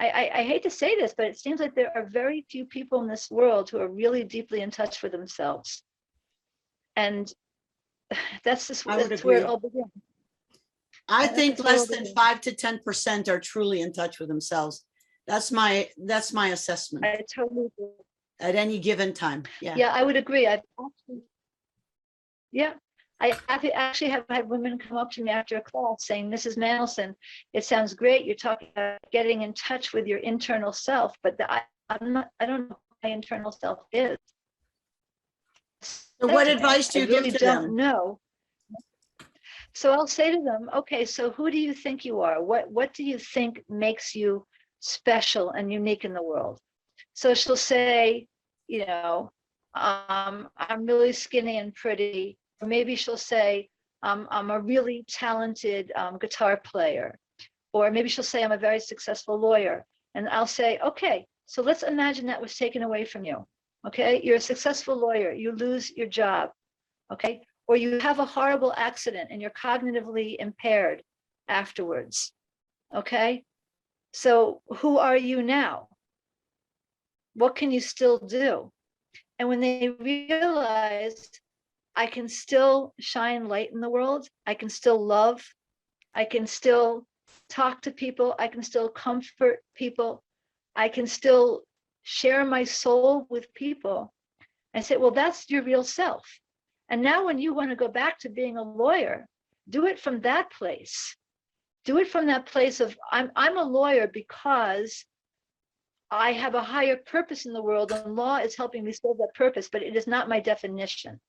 I hate to say this, but it seems like there are very few people in this world who are really deeply in touch with themselves. And that's where it all begins. I That's think a less total than difference. 5 to 10% are truly in touch with themselves. That's my assessment I totally agree. at any given time. Yeah. Yeah, I would agree. Yeah, actually have had women come up to me after a class saying, Mrs. Manolson, it sounds great. You're talking about getting in touch with your internal self, but I don't know what my internal self is. So what advice do I you give really to don't them? know. So I'll say to them, okay, so who do you think you are? What do you think makes you special and unique in the world? So she'll say, you know, I'm really skinny and pretty. Or maybe she'll say, I'm a really talented guitar player. Or maybe she'll say, I'm a very successful lawyer. And I'll say, okay, so let's imagine that was taken away from you. Okay, you're a successful lawyer, you lose your job. Okay, or you have a horrible accident and you're cognitively impaired afterwards. Okay, so who are you now? What can you still do? And when they realize I can still shine light in the world, I can still love, I can still talk to people, I can still comfort people, I can still share my soul with people. I say, well, that's your real self. And now when you want to go back to being a lawyer, do it from that place. Do it from that place of I'm a lawyer because I have a higher purpose in the world, and law is helping me serve that purpose, but it is not my definition.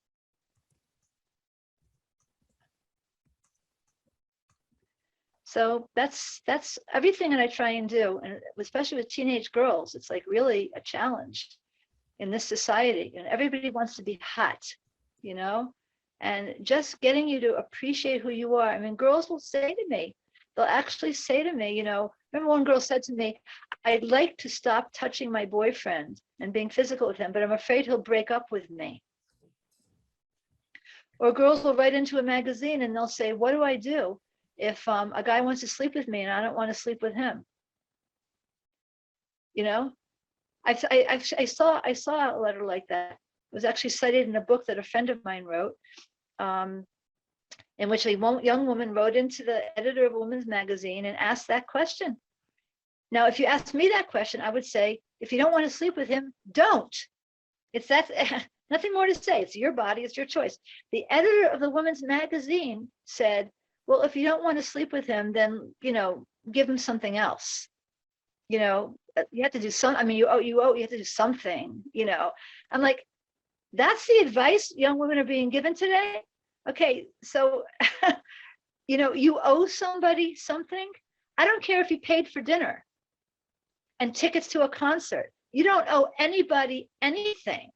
So that's everything that I try and do, and especially with teenage girls, it's like really a challenge in this society, and everybody wants to be hot, you know, and just getting you to appreciate who you are. I mean, girls will say to me, they'll actually say to me, you know, remember one girl said to me, I'd like to stop touching my boyfriend and being physical with him, but I'm afraid he'll break up with me. Or girls will write into a magazine and they'll say, what do I do if a guy wants to sleep with me and I don't want to sleep with him? You know, I saw a letter like that. It was actually cited in a book that a friend of mine wrote, in which a young woman wrote into the editor of a women's magazine and asked that question. Now, if you asked me that question, I would say, if you don't want to sleep with him, don't. It's that, nothing more to say. It's your body, it's your choice. The editor of the women's magazine said, well, if you don't want to sleep with him, then, you know, give him something else. You know, you have to do some, I mean, you have to do something, you know. I'm like, that's the advice young women are being given today. Okay, so, you know, you owe somebody something. I don't care if you paid for dinner and tickets to a concert. You don't owe anybody anything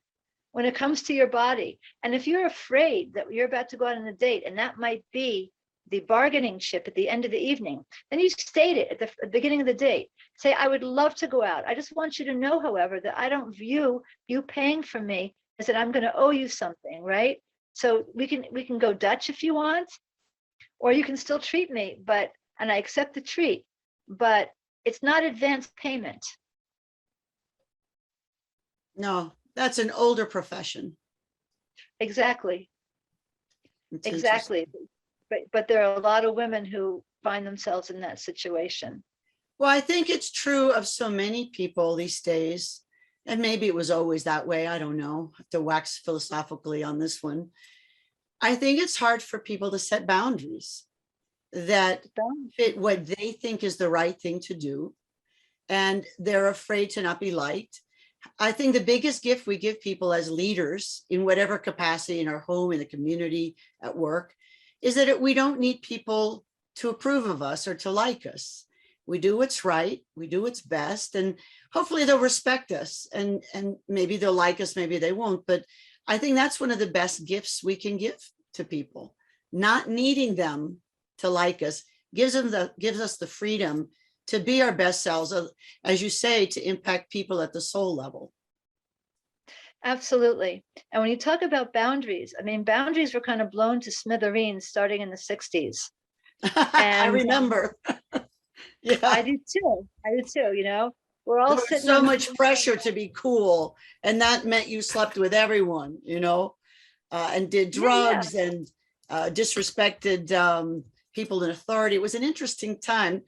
when it comes to your body. And if you're afraid that you're about to go out on a date and that might be the bargaining chip at the end of the evening, then you state it at the beginning of the date. Say, I would love to go out. I just want you to know, however, that I don't view you paying for me as that I'm going to owe you something, right? So we can go Dutch if you want, or you can still treat me, and I accept the treat, but it's not advance payment. No, that's an older profession. Exactly. It's Exactly. But there are a lot of women who find themselves in that situation. Well, I think it's true of so many people these days, and maybe it was always that way. I don't know. I have to wax philosophically on this one. I think it's hard for people to set boundaries that fit what they think is the right thing to do, and they're afraid to not be liked. I think the biggest gift we give people as leaders in whatever capacity, in our home, in the community, at work, is that we don't need people to approve of us or to like us. We do what's right, we do what's best, and hopefully they'll respect us, and maybe they'll like us, maybe they won't. But I think that's one of the best gifts we can give to people. Not needing them to like us gives us the freedom to be our best selves, as you say, to impact people at the soul level. Absolutely. And when you talk about boundaries, I mean, boundaries were kind of blown to smithereens starting in the 60s. I remember. Yeah. I do too, you know. We're all there was sitting so on much pressure to be cool, and that meant you slept with everyone, you know, and did drugs and disrespected people in authority. It was an interesting time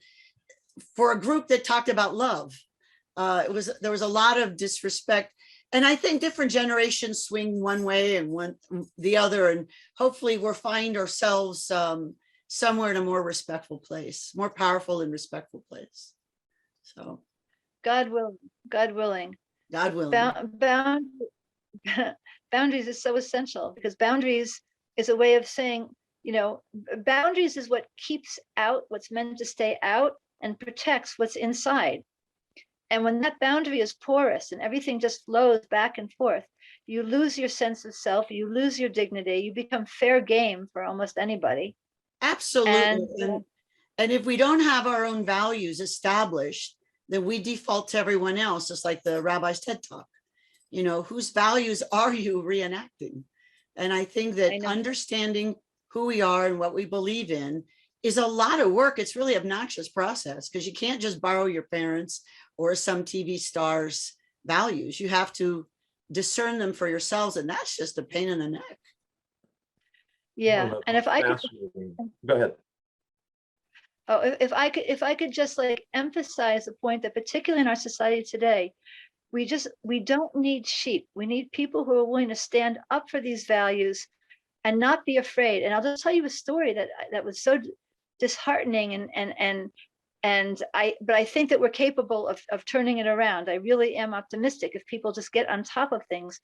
for a group that talked about love. There was a lot of disrespect. And I think different generations swing one way and one the other. And hopefully we'll find ourselves somewhere in a more respectful place, more powerful and respectful place. So God willing, God willing. God willing. Boundaries is so essential, because boundaries is a way of saying, you know, boundaries is what keeps out what's meant to stay out and protects what's inside. And when that boundary is porous and everything just flows back and forth, you lose your sense of self, you lose your dignity, you become fair game for almost anybody. Absolutely. And if we don't have our own values established, then we default to everyone else, just like the Rabbi's TED Talk. You know, whose values are you reenacting? And I think that understanding who we are and what we believe in is a lot of work. It's really obnoxious process, because you can't just borrow your parents or some TV star's values. You have to discern them for yourselves, and that's just a pain in the neck. Yeah, and if I could, go ahead. Oh, if I could just like emphasize the point that particularly in our society today, we don't need sheep. We need people who are willing to stand up for these values and not be afraid. And I'll just tell you a story that was so disheartening, but I think that we're capable of turning it around. I really am optimistic if people just get on top of things.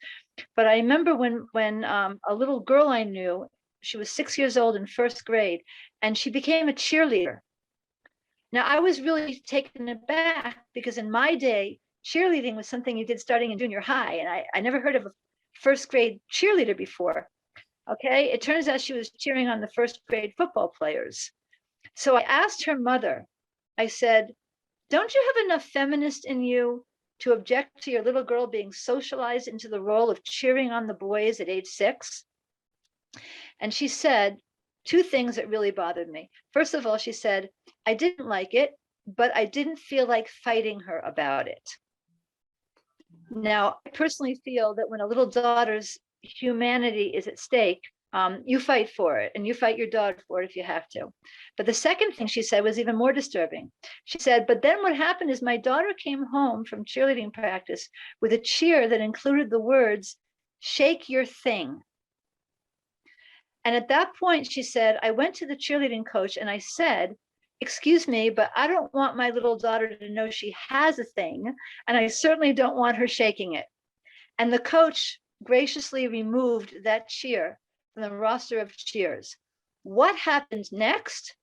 But I remember when a little girl I knew, she was 6 years old in first grade, and she became a cheerleader. Now, I was really taken aback, because in my day, cheerleading was something you did starting in junior high, and I never heard of a first grade cheerleader before. Okay, it turns out she was cheering on the first grade football players. So I asked her mother, I said, don't you have enough feminist in you to object to your little girl being socialized into the role of cheering on the boys at age 6? And she said two things that really bothered me. First of all, she said, I didn't like it, but I didn't feel like fighting her about it. Now, I personally feel that when a little daughter's humanity is at stake, you fight for it, and you fight your daughter for it if you have to. But the second thing she said was even more disturbing. She said, but then what happened is my daughter came home from cheerleading practice with a cheer that included the words, shake your thing. And at that point, she said, I went to the cheerleading coach and I said, excuse me, but I don't want my little daughter to know she has a thing, and I certainly don't want her shaking it. And the coach graciously removed that cheer from the roster of cheers. What happened next?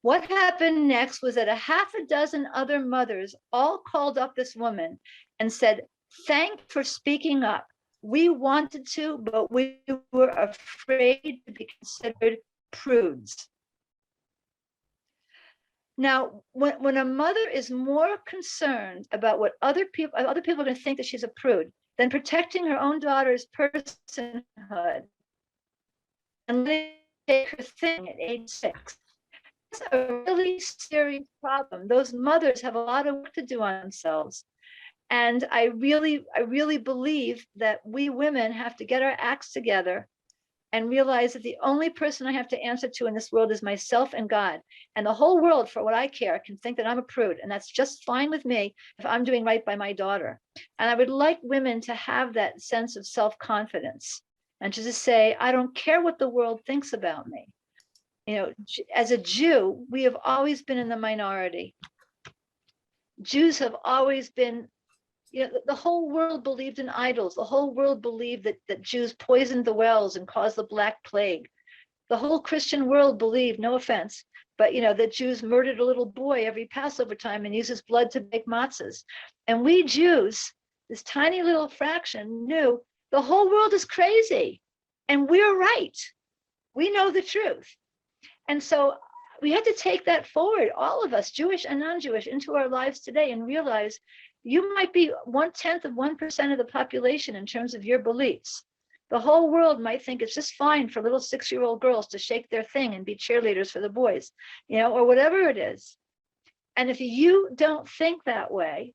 What happened next was that a half a dozen other mothers all called up this woman and said, thank you for speaking up. We wanted to, but we were afraid to be considered prudes. Now, when a mother is more concerned about what other people are going to think that she's a prude than protecting her own daughter's personhood and letting her take her thing at age 6, that's a really serious problem. Those mothers have a lot of work to do on themselves. And I really believe that we women have to get our acts together and realize that the only person I have to answer to in this world is myself and God. And the whole world, for what I care, can think that I'm a prude. And that's just fine with me if I'm doing right by my daughter. And I would like women to have that sense of self-confidence and to just say, I don't care what the world thinks about me. You know, as a Jew, we have always been in the minority. Jews have always been, you know, the whole world believed in idols. The whole world believed that Jews poisoned the wells and caused the Black Plague. The whole Christian world believed, no offense, but you know, that Jews murdered a little boy every Passover time and used his blood to make matzahs. And we Jews, this tiny little fraction, knew the whole world is crazy and we're right. We know the truth. And so we had to take that forward, all of us, Jewish and non-Jewish, into our lives today and realize you might be 1/10 of 1% of the population in terms of your beliefs. The whole world might think it's just fine for little 6-year-old girls to shake their thing and be cheerleaders for the boys, you know, or whatever it is. And if you don't think that way,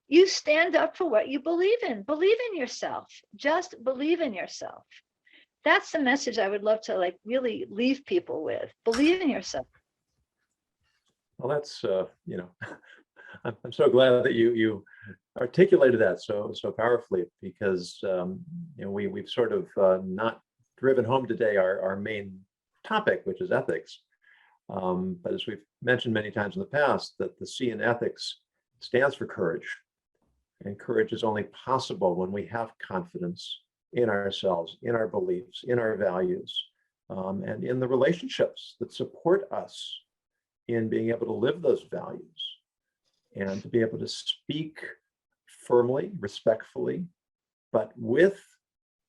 you stand up for what you believe in. Believe in yourself. Just believe in yourself. That's the message I would love to like really leave people with. Believe in yourself. Well, that's, I'm so glad that you articulated that so powerfully, because we've sort of not driven home today our main topic, which is ethics. But as we've mentioned many times in the past, that the C in ethics stands for courage. And courage is only possible when we have confidence in ourselves, in our beliefs, in our values, and in the relationships that support us in being able to live those values, and to be able to speak firmly, respectfully, but with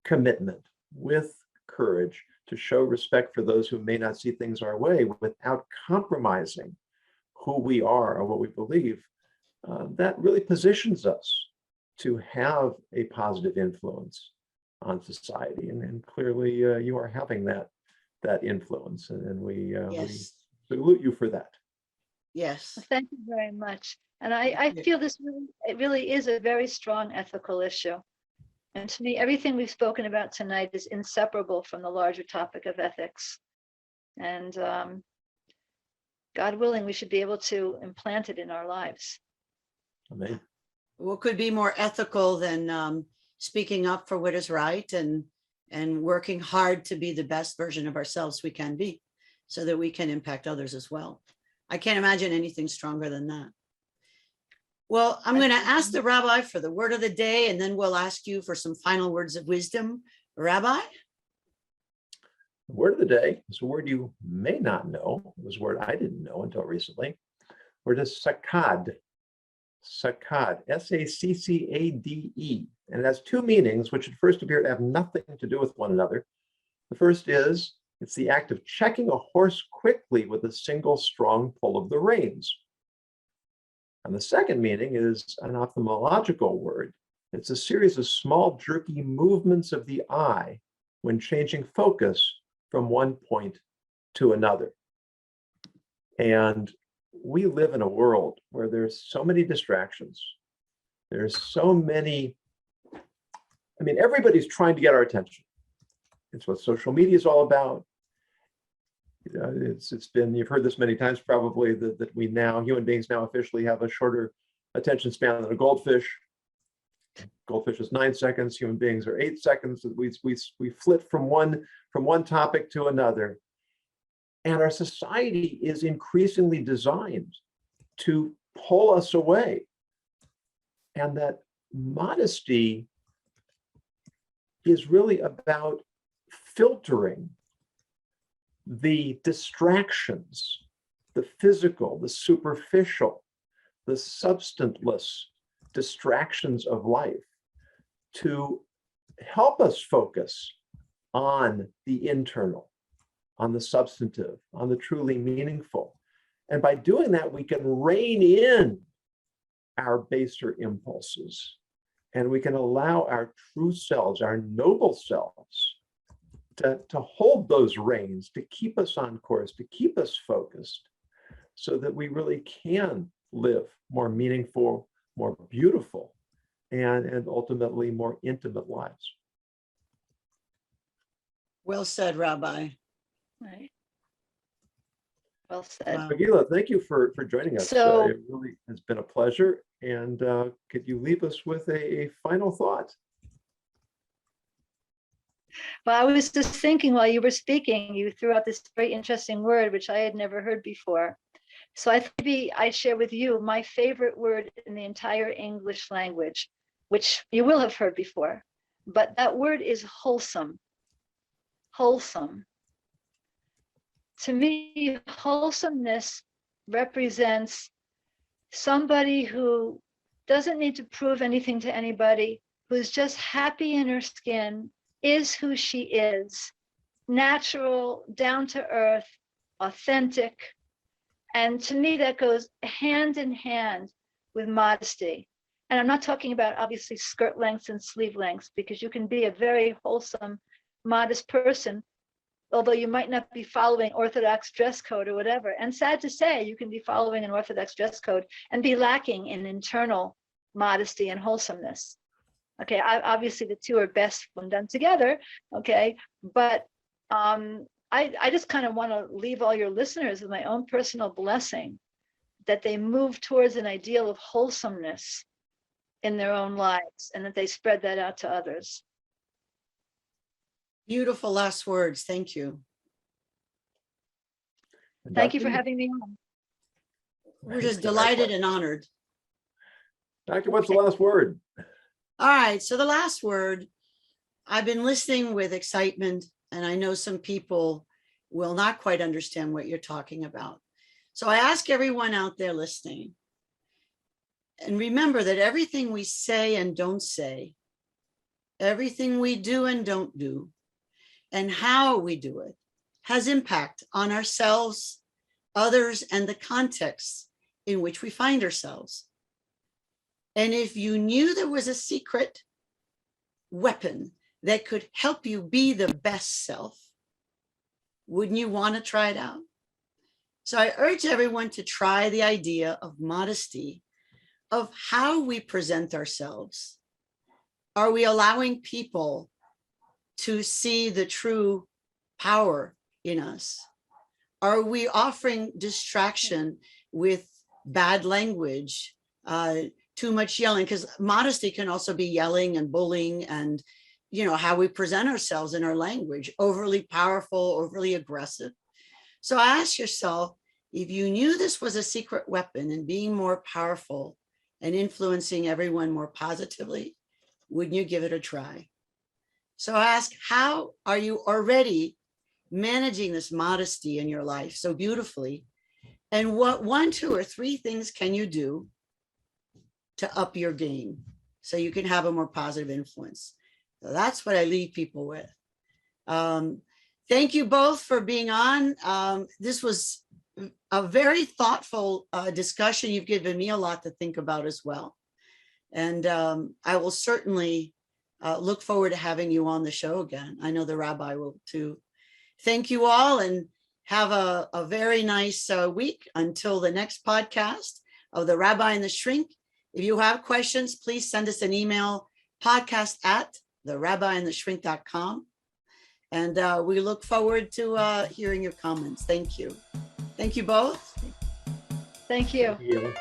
commitment, with courage, to show respect for those who may not see things our way without compromising who we are or what we believe. That really positions us to have a positive influence on society. And clearly you are having that influence, and we Yes, salute you for that. yes. Thank you very much. And I feel it really is a very strong ethical issue. And to me, everything we've spoken about tonight is inseparable from the larger topic of ethics. And God willing, we should be able to implant it in our lives. Amen. What could be more ethical than speaking up for what is right and working hard to be the best version of ourselves we can be, so that we can impact others as well. I can't imagine anything stronger than that. Well, I'm going to ask the rabbi for the word of the day, and then we'll ask you for some final words of wisdom. Rabbi? The word of the day is a word you may not know. It was a word I didn't know until recently. The word is saccade. Saccade, S-A-C-C-A-D-E. And it has two meanings, which at first appear to have nothing to do with one another. The first is, it's the act of checking a horse quickly with a single strong pull of the reins. And the second meaning is an ophthalmological word. It's a series of small, jerky movements of the eye when changing focus from one point to another. And we live in a world where there's so many distractions. There's so many, everybody's trying to get our attention. It's what social media is all about. It's been, you've heard this many times probably, that we now, human beings now officially have a shorter attention span than a goldfish. Goldfish is 9 seconds, human beings are 8 seconds. We flit from one topic to another. And our society is increasingly designed to pull us away. And that modesty is really about filtering the distractions, the physical, the superficial, the substanceless distractions of life, to help us focus on the internal, on the substantive, on the truly meaningful. And by doing that, we can rein in our baser impulses, and we can allow our true selves, our noble selves, to hold those reins, to keep us on course, to keep us focused, so that we really can live more meaningful, more beautiful, and ultimately more intimate lives. Well said, Rabbi. Right. Well said. Wow. Gila, thank you for joining us. So- It really has been a pleasure. And could you leave us with a final thought? Well, I was just thinking while you were speaking, you threw out this very interesting word, which I had never heard before. So I thought maybe I'd share with you my favorite word in the entire English language, which you will have heard before. But that word is wholesome. Wholesome. To me, wholesomeness represents somebody who doesn't need to prove anything to anybody, who's just happy in her skin, is who she is, natural, down to earth, authentic. And to me, that goes hand in hand with modesty. And I'm not talking about obviously skirt lengths and sleeve lengths, because you can be a very wholesome, modest person, although you might not be following Orthodox dress code or whatever. And sad to say, you can be following an Orthodox dress code and be lacking in internal modesty and wholesomeness. Okay, obviously the two are best when done together, okay? But I just kind of want to leave all your listeners with my own personal blessing that they move towards an ideal of wholesomeness in their own lives, and that they spread that out to others. Beautiful last words. Thank you. Thank you for Dr. having me on. We're just delighted and honored. Doctor, what's the last word? All right. So the last word, I've been listening with excitement, and I know some people will not quite understand what you're talking about. So I ask everyone out there listening, and remember that everything we say and don't say, everything we do and don't do, and how we do it has impact on ourselves, others, and the context in which we find ourselves. And if you knew there was a secret weapon that could help you be the best self, wouldn't you want to try it out? So I urge everyone to try the idea of modesty, of how we present ourselves. Are we allowing people to see the true power in us? Are we offering distraction with bad language, too much yelling? Because modesty can also be yelling and bullying and, how we present ourselves in our language, overly powerful, overly aggressive. So ask yourself, if you knew this was a secret weapon in being more powerful and influencing everyone more positively, wouldn't you give it a try? So ask, how are you already managing this modesty in your life so beautifully? And what 1, 2, or 3 things can you do to up your game so you can have a more positive influence? So that's what I leave people with. Thank you both for being on. This was a very thoughtful discussion. You've given me a lot to think about as well. And I will certainly look forward to having you on the show again. I know the Rabbi will too. Thank you all, and have a very nice week until the next podcast of the Rabbi and the Shrink. If you have questions, please send us an email, podcast@therabbiandtheshrink.com. And we look forward to hearing your comments. Thank you. Thank you both. Thank you. Thank you.